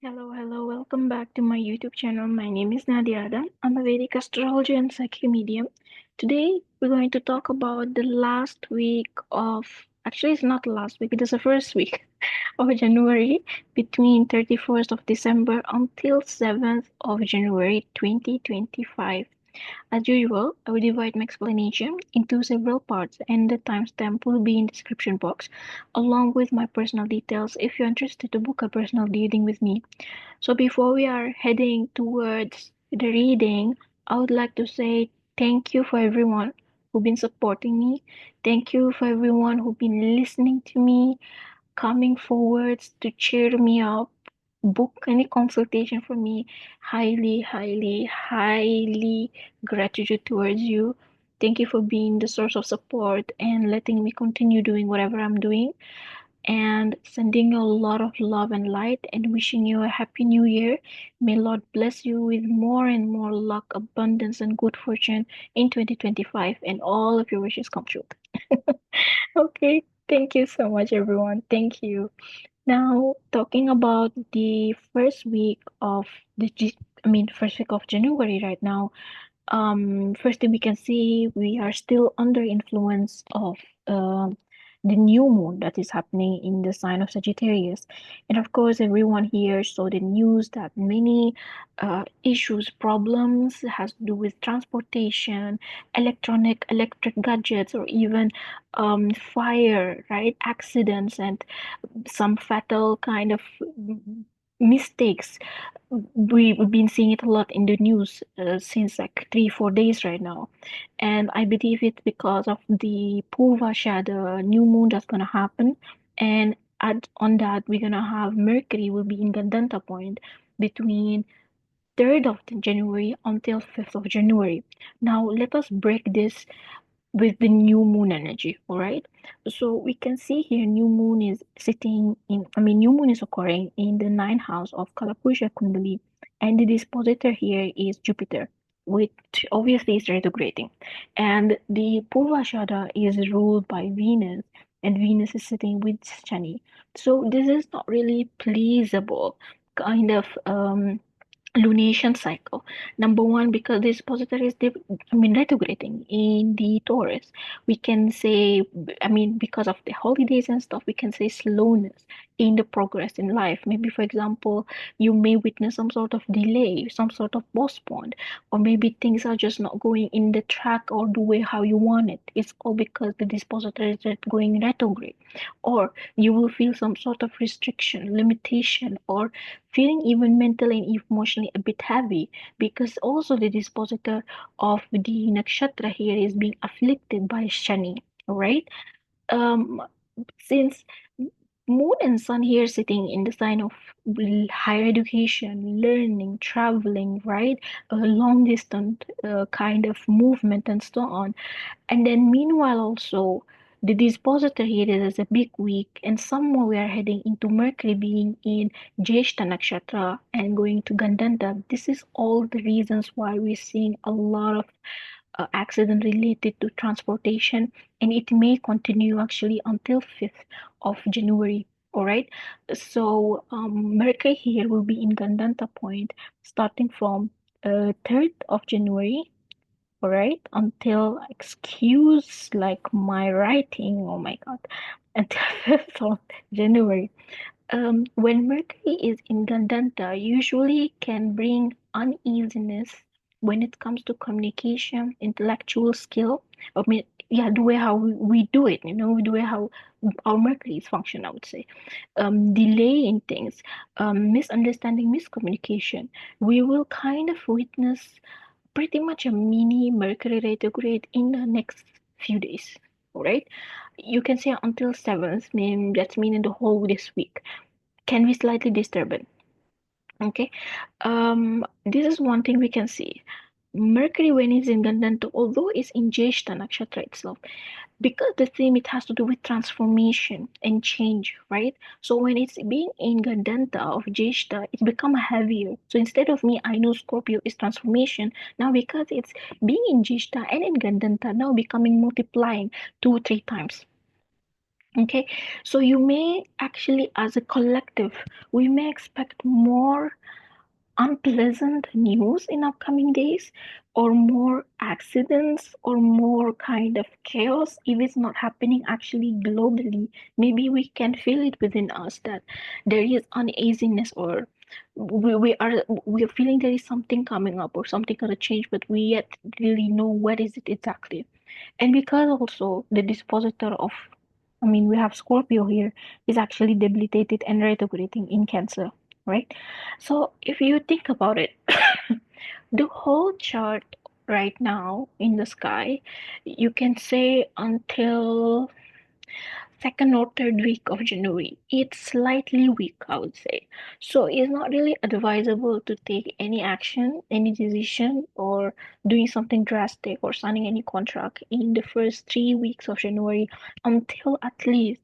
Hello, welcome back to my YouTube channel. My name is Nadia. I'm a Vedic Astrologer and Psychic medium. Today, we're going to talk about the last week of, actually, it's not the last week, it is the first week of January between 31st of December until 7th of January 2025. As usual, I will divide my explanation into several parts and the timestamp will be in the description box along with my personal details if you're interested to book a personal reading with me. So before we are heading towards the reading, I would like to say thank you for everyone who've been supporting me. Thank you for everyone who've been listening to me, coming forwards to cheer me up, book any consultation for me. Highly gratitude towards you. Thank you for being the source of support and letting me continue doing whatever I'm doing and sending you a lot of love and light and wishing you a happy new year. May Lord bless you with more and more luck, abundance, and good fortune in 2025 and all of your wishes come true. Okay, thank you so much, everyone. Thank you. Now, talking about the first week of first week of January right now. First thing we can see, we are still under influence of the new moon that is happening in the sign of Sagittarius. And of course, everyone here saw the news that many issues, problems has to do with transportation, electric gadgets, or even fire, right? Accidents and some fatal kind of mistakes. We've been seeing it a lot in the news since like 3 4 days right now, and I believe it's because of the Purvasha, the new moon that's gonna happen, and add on that we're gonna have Mercury will be in Gandanta point between 3rd of January until 5th of January. Now let us break this with the new moon energy, all right? So we can see here new moon is sitting in, new moon is occurring in the ninth house of Kalapurusha Kundali, and the dispositor here is Jupiter, which obviously is retrograding. And the Purvashada is ruled by Venus, and Venus is sitting with Shani. So this is not really pleasable kind of lunation cycle. Number one, because this positor is retrograding in the Taurus. We can say, because of the holidays and stuff, we can say slowness in the progress in life. Maybe, for example, you may witness some sort of delay, some sort of postpone, or maybe things are just not going in the track or the way how you want it. It's all because the dispositor is going retrograde. Or you will feel some sort of restriction, limitation, or feeling even mentally and emotionally a bit heavy because also the dispositor of the nakshatra here is being afflicted by Shani, right? Um, since Moon and Sun here sitting in the sign of higher education, learning, traveling, right? A long distance kind of movement and so on. And then meanwhile also the dispositor here is a big week and somewhere we are heading into Mercury being in Jeshta Nakshatra and going to Gandanta. This is all the reasons why we're seeing a lot of accident related to transportation and it may continue actually until 5th of January. All right. So Mercury here will be in Gandanta point starting from 3rd of January, all right, until excuse like my writing, oh my god, until 5th of January. When Mercury is in Gandanta, usually can bring uneasiness when it comes to communication, intellectual skill. Yeah, the way how we do it, the way how our Mercury is function, I would say. Delay in things, misunderstanding, miscommunication. We will kind of witness pretty much a mini Mercury retrograde in the next few days. All right, you can say until 7th, that's meaning the whole this week can be slightly disturbing. Okay, this is one thing we can see. Mercury, when it's in Gandanta, although it's in Jeshta Nakshatra itself, because the theme it has to do with transformation and change, right? So when it's being in Gandanta of Jeshta, it's become heavier. So instead of me, I know Scorpio is transformation. Now because it's being in Jeshta and in Gandanta, now becoming multiplying 2 3 times. Okay, so you may actually, as a collective, we may expect more unpleasant news in upcoming days, or more accidents, or more kind of chaos. If it's not happening actually globally, maybe we can feel it within us that there is uneasiness, or we are feeling there is something coming up or something gonna change, but we yet really know what is it exactly. And because also the dispositor of, I mean, we have Scorpio here, is actually debilitated and retrograding in Cancer, right? So if you think about it, the whole chart right now in the sky, you can say until second or third week of January, it's slightly weak, I would say. So it's not really advisable to take any action, any decision, or doing something drastic or signing any contract in the first 3 weeks of January until at least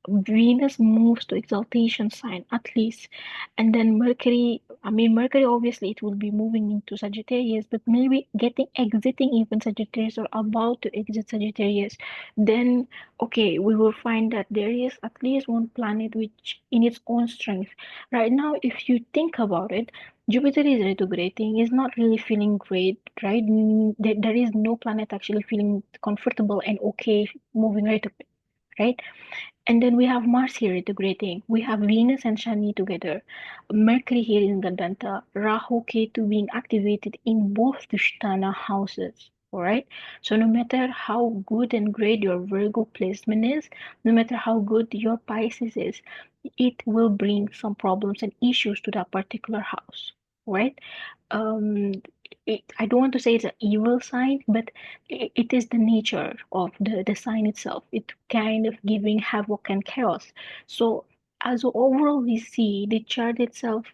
Venus moves to exaltation sign at least, and then Mercury. I mean, Mercury obviously it will be moving into Sagittarius, but maybe getting exiting even Sagittarius or about to exit Sagittarius. Then, okay, we will find that there is at least one planet which, in its own strength, right now, if you think about it, Jupiter is retrograding, is not really feeling great, right? There is no planet actually feeling comfortable and okay moving retrograde, right? And then we have Mars here integrating. We have Venus and Shani together. Mercury here in Gandanta. Rahu Ketu being activated in both the Sthana houses. Alright? So no matter how good and great your Virgo placement is, no matter how good your Pisces is, it will bring some problems and issues to that particular house. Right? um I don't want to say it's an evil sign, but it is the nature of the sign itself. It kind of giving havoc and chaos. So as overall we see the chart itself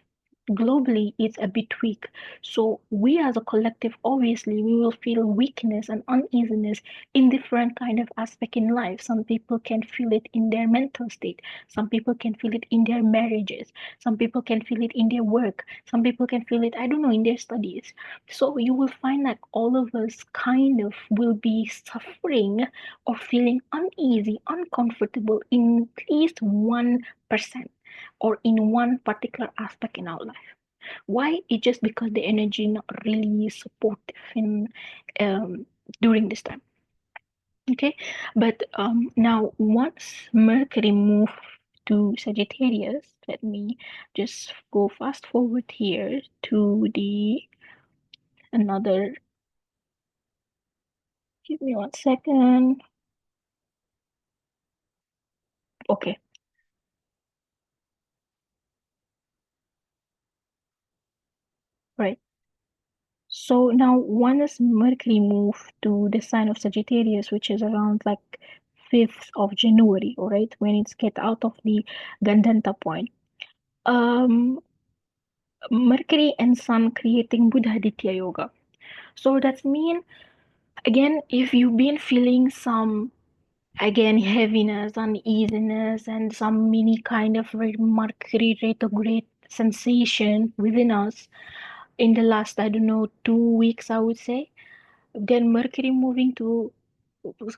globally it's a bit weak. So we as a collective, obviously, we will feel weakness and uneasiness in different kind of aspect in life. Some people can feel it in their mental state. Some people can feel it in their marriages. Some people can feel it in their work. Some people can feel it, I don't know, in their studies. So you will find like all of us kind of will be suffering or feeling uneasy, uncomfortable in at least 1% or in one particular aspect in our life. Why? It's just because the energy not really supportive in during this time. Okay, but now once Mercury move to Sagittarius, let me just go fast forward here to the another. Give me 1 second. Okay, right. So now once Mercury move to the sign of Sagittarius, which is around like 5th of January, all right, when it's get out of the Gandanta point. Um, Mercury and Sun creating Buddha-Aditya Yoga. So that means, again, if you've been feeling some, again, heaviness, uneasiness, and some mini kind of Mercury retrograde sensation within us in the last, I don't know, 2 weeks, I would say, then Mercury moving to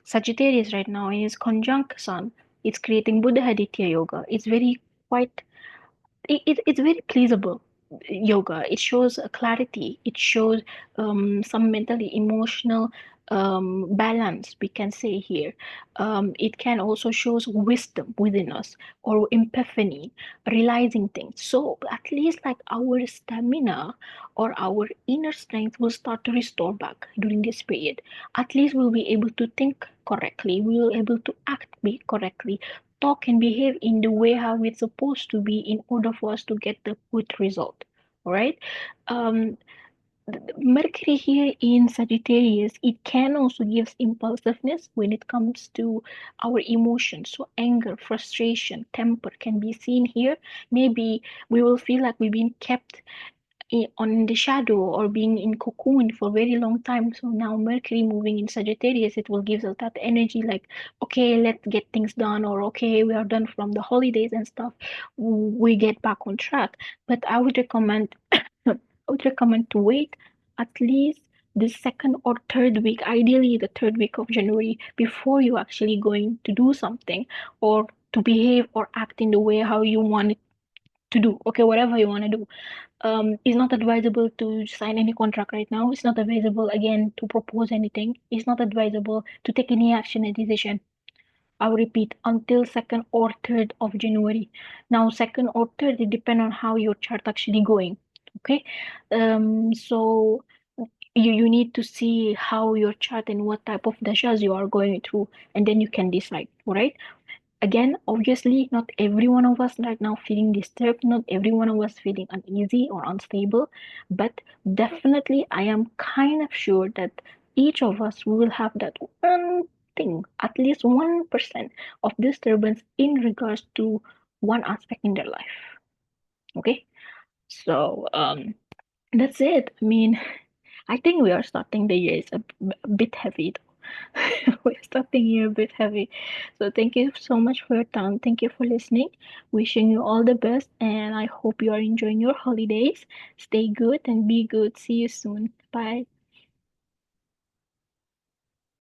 Sagittarius right now is conjunct Sun. It's creating Buddha-Aditya Yoga. It's very quite it's very pleasurable yoga. It shows a clarity. It shows some mentally emotional balance, we can say here. It can also shows wisdom within us or epiphany, realizing things. So at least like our stamina or our inner strength will start to restore back during this period. At least we'll be able to think correctly. We will be able to act be correctly, talk and behave in the way how it's supposed to be in order for us to get the good result. All right. Um, Mercury here in Sagittarius, it can also give impulsiveness when it comes to our emotions. So anger, frustration, temper can be seen here. Maybe we will feel like we've been kept on the shadow or being in cocoon for a very long time. So now Mercury moving in Sagittarius, it will give us that energy like, okay, let's get things done, or okay, we are done from the holidays and stuff. We get back on track. But I would recommend I would recommend to wait at least the second or third week, ideally the third week of January, before you actually going to do something or to behave or act in the way how you want it to do. Okay, whatever you want to do. It's not advisable to sign any contract right now. It's not advisable again to propose anything. It's not advisable to take any action and decision. I'll repeat, until 2nd or 3rd of January. Now, 2nd or 3rd, it depends on how your chart actually going. Okay, so you need to see how your chart and what type of dashas you are going through, and then you can decide. All right. Again, obviously, not every one of us right now feeling disturbed, not every one of us feeling uneasy or unstable, but definitely I am kind of sure that each of us will have that one thing, at least 1% of disturbance in regards to one aspect in their life. Okay, so that's it. I mean, I think we are starting the year is a bit heavy. We're starting here a bit heavy. So thank you so much for your time. Thank you for listening. Wishing you all the best, and I hope you are enjoying your holidays. Stay good and be good. See you soon. Bye.